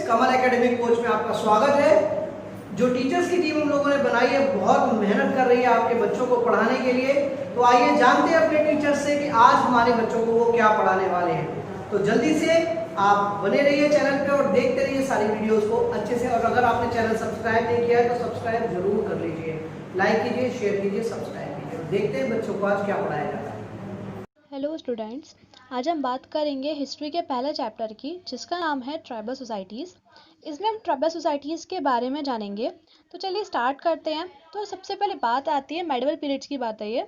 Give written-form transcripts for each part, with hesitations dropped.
कमल academic coach में आपका स्वागत है। जो टीचर्स की टीम हम लोगों ने बनाई है बहुत मेहनत कर रही है आपके बच्चों को पढ़ाने के लिए। तो आइए जानते हैं अपने टीचर्स से कि आज हमारे बच्चों को वो क्या पढ़ाने वाले हैं। तो जल्दी से आप बने रहिए चैनल पे और देखते रहिए सारी वीडियोस को अच्छे से। और अगर आपने चैनल सब्सक्राइब नहीं किया है तो सब्सक्राइब जरूर कर लीजिए, लाइक कीजिए, शेयर कीजिए, सब्सक्राइब कीजिए। देखते हैं बच्चों को आज क्या पढ़ाया जाता है। हेलो स्टूडेंट्स, आज हम बात करेंगे हिस्ट्री के पहले चैप्टर की, जिसका नाम है ट्राइबल सोसाइटीज़। इसमें हम ट्राइबल सोसाइटीज़ के बारे में जानेंगे। तो चलिए स्टार्ट करते हैं। तो सबसे पहले बात आती है मेडिवल पीरियड्स की बात है। ये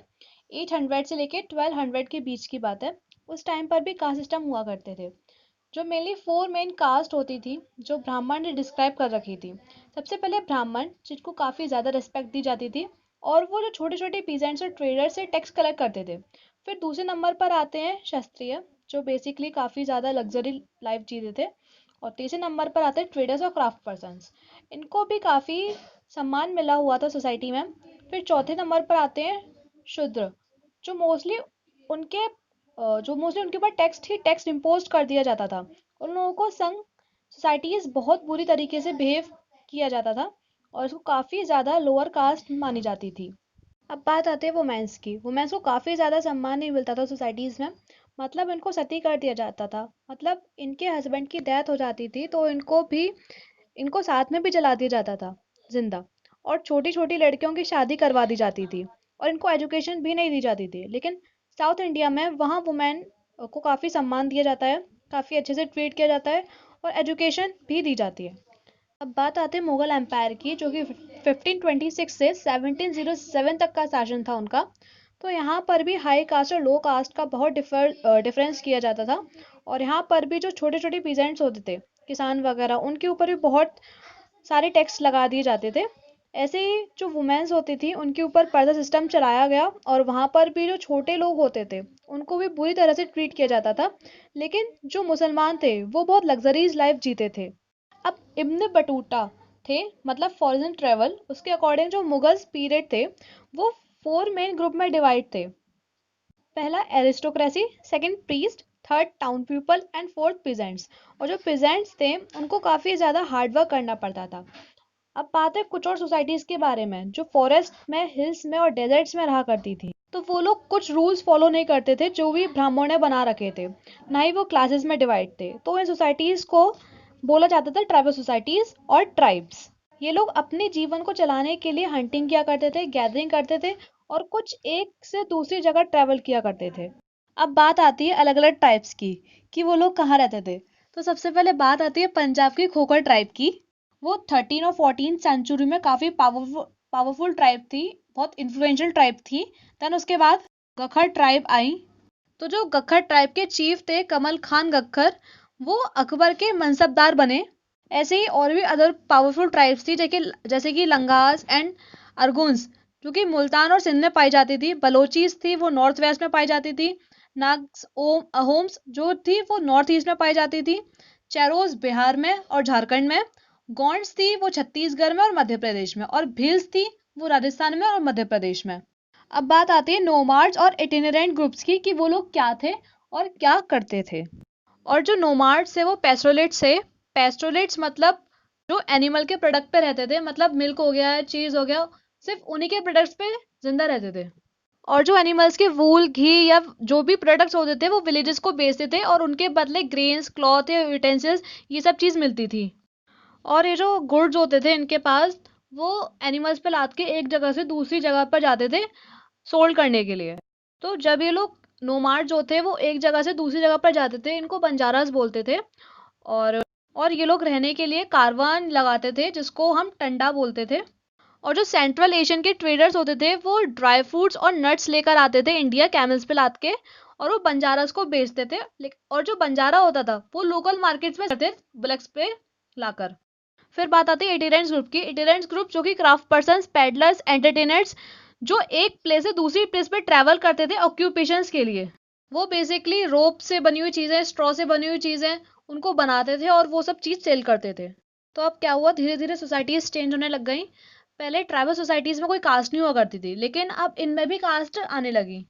800 से लेके 1200 के बीच की बात है। उस टाइम पर भी कास्ट सिस्टम हुआ करते थे, जो मेनली 4 मेन कास्ट होती थी, जो ब्राह्मण ने डिस्क्राइब कर रखी थी। सबसे पहले ब्राह्मण, जिनको काफ़ी ज़्यादा रिस्पेक्ट दी जाती थी, और वो जो छोटे छोटे पीजेंट्स और ट्रेडर्स से टैक्स कलेक्ट करते थे। फिर दूसरे नंबर पर आते हैं क्षत्रिय, जो बेसिकली काफ़ी ज़्यादा लग्जरी लाइफ जीते थे। और तीसरे नंबर पर आते हैं ट्रेडर्स और क्राफ्ट पर्सन्स, इनको भी काफ़ी सम्मान मिला हुआ था सोसाइटी में। फिर चौथे नंबर पर आते हैं शूद्र, जो मोस्टली उनके ऊपर टैक्स इम्पोज कर दिया जाता था। उन लोगों को संघ सोसाइटीज बहुत बुरी तरीके से बिहेव किया जाता था और उसको काफ़ी ज़्यादा लोअर कास्ट मानी जाती थी। अब बात आती है वुमेन्स की। वुमेन्स को काफ़ी ज़्यादा सम्मान नहीं मिलता था सोसाइटीज़ में। मतलब इनको सती कर दिया जाता था। मतलब इनके हस्बैंड की डेथ हो जाती थी तो इनको साथ में भी जला दिया जाता था जिंदा। और छोटी छोटी लड़कियों की शादी करवा दी जाती थी और इनको एजुकेशन भी नहीं दी जाती थी। लेकिन साउथ इंडिया में वहाँ वुमेन को काफ़ी सम्मान दिया जाता है, काफ़ी अच्छे से ट्रीट किया जाता है और एजुकेशन भी दी जाती है। अब बात आती है मुगल एम्पायर की, जो कि 1526 से 1707 तक का शासन था उनका। तो यहाँ पर भी हाई कास्ट और लो कास्ट का बहुत डिफरेंस किया जाता था। और यहाँ पर भी जो छोटे छोटे पीजेंट्स होते थे, किसान वगैरह, उनके ऊपर भी बहुत सारे टैक्स लगा दिए जाते थे। ऐसे ही जो वुमेन्स होती थी उनके ऊपर पर्दा सिस्टम चलाया गया और वहाँ पर भी जो छोटे लोग होते थे उनको भी बुरी तरह से ट्रीट किया जाता था। लेकिन जो मुसलमान थे वो बहुत लग्जरीज लाइफ जीते थे। अब इब्न बटूता थे, मतलब फॉरेन ट्रेवल, उसके अकॉर्डिंग जो मुगल्स पीरियड थे वो 4 मेन ग्रुप में डिवाइड थे। पहला aristocracy, second priest, third town people and fourth peasants. और जो पीजेंट्स थे उनको काफ़ी ज़्यादा हार्डवर्क करना पड़ता था। अब बात है कुछ और सोसाइटीज़ के बारे में, जो फॉरेस्ट में, हिल्स में और डेजर्ट्स में रहा करती थी। तो वो लोग कुछ रूल्स फॉलो नहीं करते थे जो भी ब्राह्मणों ने बना रखे थे, ना ही वो क्लासेस में डिवाइड थे। तो इन सोसाइटीज़ को बोला जाता था ट्राइबल सोसाइटीज़ और ट्राइब्स। ये लोग अपने जीवन को चलाने के लिए हंटिंग किया करते थे, गैदरिंग करते थे और कुछ एक से दूसरी जगह ट्रैवल किया करते थे। अब बात आती है अलग अलग ट्राइब्स की, कि वो लोग कहाँ रहते थे। तो सबसे पहले बात आती है पंजाब की खोखर ट्राइब की। वो 13 और 14 सेंचुरी में काफ़ी पावरफुल ट्राइब थी, बहुत इन्फ्लुएंशियल ट्राइब थी। देन उसके बाद गखर ट्राइब आई। तो जो गखर ट्राइब के चीफ थे कमल खान गखर, वो अकबर के मनसबदार बने। ऐसे ही और भी अदर पावरफुल ट्राइब्स थी, जैसे कि लंगास एंड अरगुन्स, जो कि मुल्तान और सिंध में पाई जाती थी। बलोचीज थी, वो नॉर्थ वेस्ट में पाई जाती थी। नाग्स अहोम्स जो थी वो नॉर्थ ईस्ट में पाई जाती थी। चैरोस बिहार में और झारखंड में। गौंड्स थी वो छत्तीसगढ़ में और मध्य प्रदेश में। और भील्स थी वो राजस्थान में और मध्य प्रदेश में। अब बात आती है नोमाड्स और इटिनेरेंट ग्रुप्स की, कि वो लोग क्या थे और क्या करते थे। और जो नोमाड्स थे वो पेस्ट्रोलेट्स थे। पेस्ट्रोलेट्स मतलब जो एनिमल के प्रोडक्ट पे रहते थे, मतलब मिल्क हो गया, चीज़ हो गया, सिर्फ उन्हीं के प्रोडक्ट्स पे जिंदा रहते थे। और जो एनिमल्स के वूल, घी या जो भी प्रोडक्ट्स होते थे वो विलेजेस को बेचते थे और उनके बदले ग्रेन्स, क्लॉथ या यूटेंसिल्स, ये सब चीज़ मिलती थी। और ये जो गुड्स होते थे इनके पास, वो एनिमल्स पे लाद के एक जगह से दूसरी जगह पर जाते थे सोल्ड करने के लिए। तो जब ये लोग नोमाड जो थे वो एक जगह से दूसरी जगह पर जाते थे, इनको बंजारास बोलते थे। और और ये लोग रहने के लिए कारवान लगाते थे, जिसको हम टंडा बोलते थे। और जो सेंट्रल एशियन के ट्रेडर्स होते थे वो ड्राई फ्रूट्स और नट्स लेकर आते थे इंडिया, कैमल्स पे लाद के, और वो बंजारास को बेचते थे। और जो बंजारा होता था वो लोकल मार्केट्स में करते ब्लैक्स पे लाकर। फिर बात आती है एडिरेंट्स ग्रुप की। एडिरेंट्स ग्रुप जो कि क्राफ्ट पर्सन्स, पेडलर्स, एंटरटेनर्स, जो एक प्लेस से दूसरी प्लेस पे ट्रैवल करते थे ऑक्यूपेशंस के लिए। वो बेसिकली रोप से बनी हुई चीज़ें, स्ट्रॉ से बनी हुई चीज़ें उनको बनाते थे और वो सब चीज़ सेल करते थे। तो अब क्या हुआ, धीरे धीरे सोसाइटीज चेंज होने लग गई। पहले ट्राइबल सोसाइटीज में कोई कास्ट नहीं हुआ करती थी, लेकिन अब इनमें भी कास्ट आने लगी।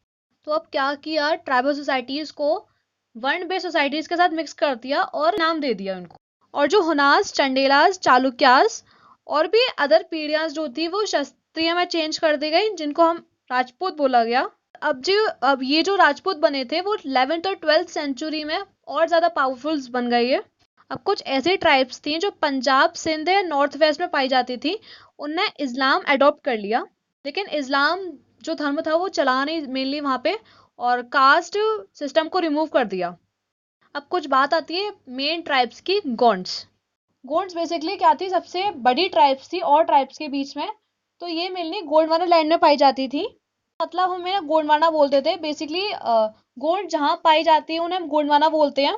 तो अब क्या किया, ट्राइबल सोसाइटीज को वर्ण बेस्ड सोसाइटीज के साथ मिक्स कर दिया और नाम दे दिया उनको। और जो हुनास, चंडेलास, चालुक्यास और भी अदर पीढ़ियां जो थी वो क्षत्रिय में चेंज कर दी गई, जिनको हम राजपूत बोला गया। अब ये जो राजपूत बने थे वो 11th और 12th सेंचुरी में और ज्यादा पावरफुल बन गए ये। अब कुछ ऐसी ट्राइब्स थी जो पंजाब, सिंध या नॉर्थ वेस्ट में पाई जाती थी, उनने इस्लाम अडॉप्ट कर लिया, लेकिन इस्लाम जो धर्म था वो चला नहीं मेनली वहां पे, और कास्ट सिस्टम को रिमूव कर दिया। अब कुछ बात आती है मेन ट्राइब्स की, गोंड्स। गोंड्स बेसिकली क्या थी, सबसे बड़ी ट्राइब्स थी और ट्राइब्स के बीच में। तो ये मेनली गोंडवाना लैंड में पाई जाती थी, मतलब हम इन्हें गोंडवाना बोलते थे। बेसिकली गोंड जहाँ पाई जाती है उन्हें हम गोंडवाना बोलते हैं।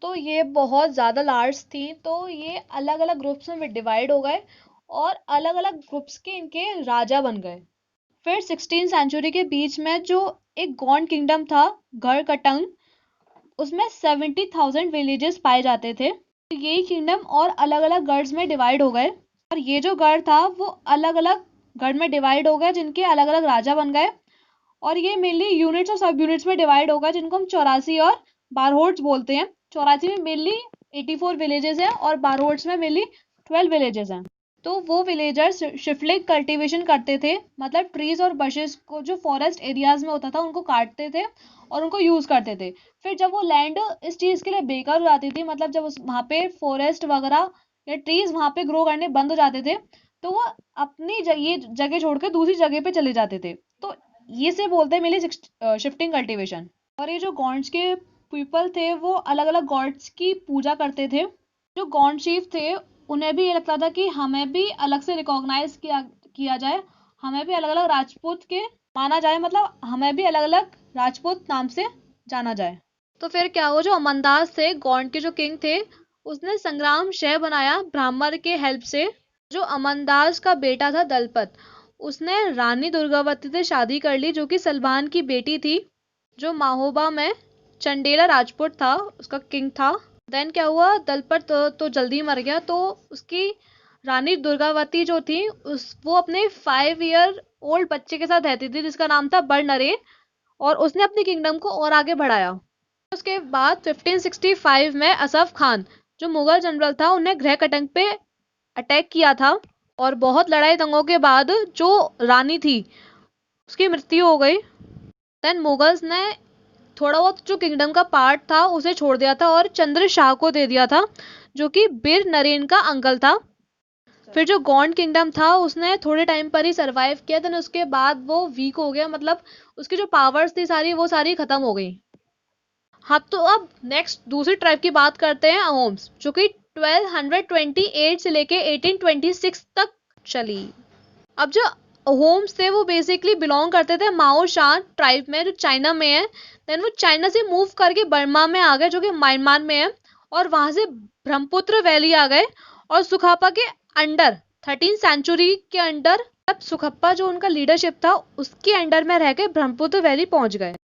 तो ये बहुत ज़्यादा लार्ज थी, तो ये अलग अलग ग्रुप्स में डिवाइड हो गए और अलग अलग ग्रुप्स के इनके राजा बन गए। फिर 16th सेंचुरी के बीच में जो एक गोंड किंगडम था, गढ़कटंग, उसमें 70,000 विलेजेस पाए जाते थे। तो यही किंगडम और अलग अलग गढ़s में डिवाइड हो गए, और ये जो गढ़ था वो अलग अलग गढ़ में डिवाइड हो गया, जिनके अलग अलग राजा बन गए। और ये मेनली यूनिट्स और सब यूनिट्स में डिवाइड होगा, जिनको हम 84 और बारहोड्स बोलते हैं। 84 में मेनली 84 विलेजेस हैं और बारहोड्स में मेनली 12 विलेजेस हैं। तो वो विलेजर्स शिफ्टलिंग कल्टीवेशन करते थे, मतलब ट्रीज और बशेस को जो फॉरेस्ट एरियाज में होता था उनको काटते थे और उनको यूज करते थे। फिर जब वो लैंड इस चीज के लिए बेकार हो जाती थी, मतलब जब वहां पे फॉरेस्ट वगैरह या ट्रीज वहां पे ग्रो करने बंद हो जाते थे, तो वो अपनी ये जगह छोड़ के दूसरी जगह पे चले जाते थे। तो ये से बोलते हैं मेनली शिफ्टिंग कल्टीवेशन। और ये जो गॉन्ड्स के पीपल थे वो अलग अलग गॉड्स की पूजा करते थे। जो गॉन्ड चीफ थे उन्हें भी ये लगता था कि हमें भी अलग से रिकॉग्नाइज किया जाए, हमें भी अलग अलग राजपूत के माना जाए, मतलब हमें भी अलग अलग राजपूत नाम से जाना जाए। तो फिर क्या हुआ, जो अमनदास थे गौंड के जो किंग थे, उसने संग्राम शह बनाया ब्राह्मण के हेल्प से। जो अमनदास का बेटा था दलपत, उसने रानी दुर्गावती से शादी कर ली, जो कि सलमान की बेटी थी। जो माहोबा में चंडेला राजपूत था, उसका किंग था। देन क्या हुआ, दलपत तो जल्दी मर गया, तो उसकी रानी दुर्गावती जो थी वो अपने 5 ईयर ओल्ड बच्चे के साथ रहती थी, जिसका नाम था बड़ नरेन, और उसने अपनी किंगडम को और आगे बढ़ाया। उसके बाद 1565 में असफ खान, जो मुगल जनरल था, उन्हें गृहकटंग पे अटैक किया था, और बहुत लड़ाई दंगों के बाद जो रानी थी उसकी मृत्यु हो गई। देन मुगल्स ने थोड़ा बहुत जो किंगडम का पार्ट था उसे छोड़ दिया था और चंद्र शाह को दे दिया था, जो कि बीर नरेन का अंकल था। फिर जो गौंड किंगडम था उसने थोड़े टाइम पर ही सरवाइव किया, देन उसके बाद वो वीक हो गया, मतलब उसकी जो पावर्स थी सारी वो सारी खत्म हो गई। हाँ, तो अब नेक्स्ट दूसरी ट्राइब की बात करते हैं, अहोम्स, जो कि 1228 से लेके 1826 तक चली। अब जो अहोम्स थे वो बेसिकली बिलोंग करते थे माओ शान ट्राइब में, जो चाइना में है। देन वो चाइना से मूव करके बर्मा में आ गए, जो कि म्यांमार में है, और वहां से ब्रह्मपुत्र वैली आ गए और सुखापा के अंडर 13th सेंचुरी के अंडर, अब सुखप्पा जो उनका लीडरशिप था उसके अंडर में रह के ब्रह्मपुत्र वैली पहुंच गए।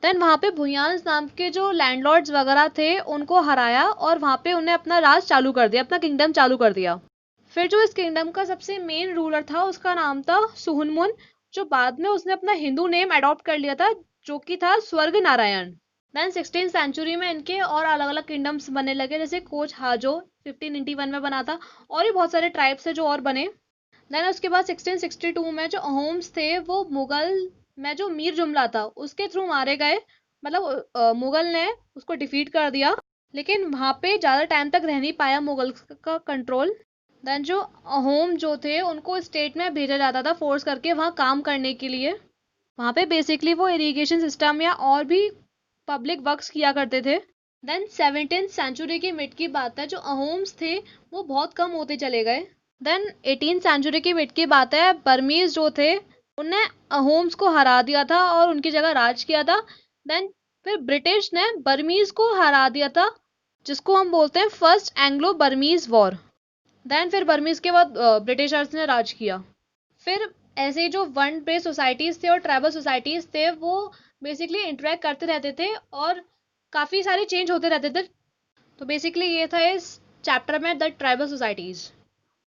देन वहां पे भुयान्स नाम के जो लैंडलॉर्ड्स वगैरह थे उनको हराया और वहां पे उन्हें अपना राज चालू कर दिया, अपना किंगडम चालू कर दिया। फिर जो इस किंगडम का सबसे मेन रूलर था उसका नाम था सुहुनमुन, जो बाद में उसने अपना हिंदू नेम अडॉप्ट कर लिया था, जो कि था स्वर्ग नारायण। देन 16th सेंचुरी में इनके और अलग अलग किंगडम्स बनने लगे, जैसे कोच हाजो 1591 में बना था, और भी बहुत सारे ट्राइब्स है जो और बने। देन उसके बाद 1662 में जो अहोम्स थे वो मुगल में जो मीर जुमला था उसके थ्रू मारे गए, मतलब मुगल ने उसको डिफीट कर दिया, लेकिन वहां पे ज्यादा टाइम तक रह नहीं पाया मुगल का कंट्रोल। देन जो अहोम जो थे उनको स्टेट में भेजा जाता था फोर्स करके वहां काम करने के लिए। वहां पे बेसिकली वो इरिगेशन सिस्टम या और भी पब्लिक वर्क्स किया करते थे। देन 17th सेंचुरी की मिड की बात है, जो अहोम्स थे वो बहुत कम होते चले गए। देन 18th सेंचुरी की मिड की बात है, बर्मीज जो थे उनने अहोम्स को हरा दिया था और उनकी जगह राज किया था। देन फिर ब्रिटिश ने बर्मीज को हरा दिया था, जिसको हम बोलते हैं first Anglo Burmese war. Then फिर बर्मीज के बाद ब्रिटिशर्स ने राज किया। फिर ऐसे ही जो वन बेस्ड सोसाइटीज थे और ट्राइबल सोसाइटीज थे वो बेसिकली इंटरेक्ट करते रहते थे और काफी सारे चेंज होते रहते थे। तो बेसिकली ये था इस चैप्टर में द ट्राइबल सोसाइटीज।